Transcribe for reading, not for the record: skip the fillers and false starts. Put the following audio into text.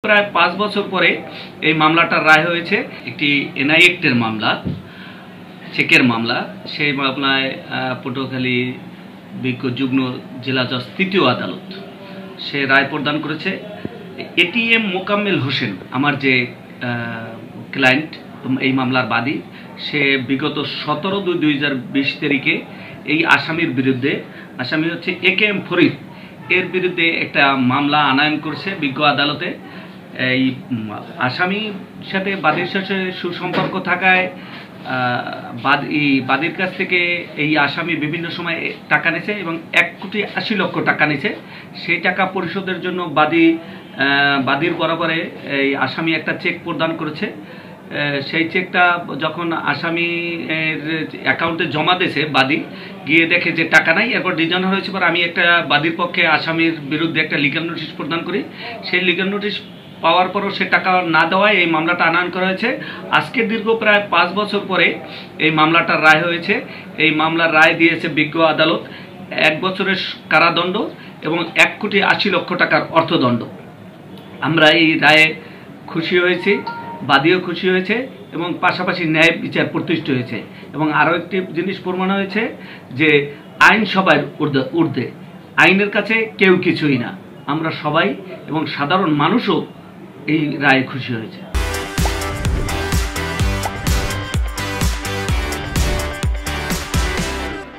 প্রায় 5 বছর পরে এই মামলাটার রায় হয়েছে। একটি এনআই অ্যাক্টের মামলা, চেকের মামলা। সেই মামলায় পটুয়াখালী বিজ্ঞ যুগ্ম জেলা জজ তৃতীয় আদালত সে রায় প্রদান করেছে। এটিএম মোকাম্মেল হোসেন, আমার যে ক্লায়েন্ট, এই মামলার বাদী, সে বিগত 17/2/2020 তারিখে এই আসামির বিরুদ্ধে, আসামি হচ্ছে AKM ফরিদ, এর বিরুদ্ধে একটা মামলা আনয়ন করছে বিজ্ঞ আদালতে। এই আসামির সাথে বাদীর সাথে সুসম্পর্ক থাকায় বাদীর কাছ থেকে এই আসামি বিভিন্ন সময় টাকা নিয়েছে এবং 1,80,00,000 টাকা নিয়েছে। সেই টাকা পরিশোধের জন্য বাদীর বরাবরে এই আসামি একটা চেক প্রদান করেছে। সেই চেকটা যখন আসামির অ্যাকাউন্টে জমা দিয়েছে, বাদী গিয়ে দেখে যে টাকা নাই। এরপর ডিজাইনার হয়েছে পর আমি একটা বাদীর পক্ষে আসামির বিরুদ্ধে একটা লিগ্যাল নোটিশ প্রদান করি। সেই লিগ্যাল নোটিশ পাওয়ার পরও সে টাকা না দেওয়ায় এই মামলাটা আনয়ন করা হয়েছে। আজকে দীর্ঘ প্রায় 5 বছর পরে এই মামলাটার রায় হয়েছে। এই মামলার রায় দিয়েছে বিজ্ঞ আদালত 1 বছরের কারাদণ্ড এবং 1,80,00,000 টাকার অর্থদণ্ড। আমরা এই রায়ে খুশি হয়েছি, বাদীও খুশি হয়েছে এবং পাশাপাশি ন্যায় বিচার প্রতিষ্ঠিত হয়েছে। এবং আরও একটি জিনিস প্রমাণ হয়েছে যে আইন সবার ঊর্ধ্বে, আইনের কাছে কেউ কিছুই না, আমরা সবাই এবং সাধারণ মানুষও এই রায়ে খুশি হয়েছে।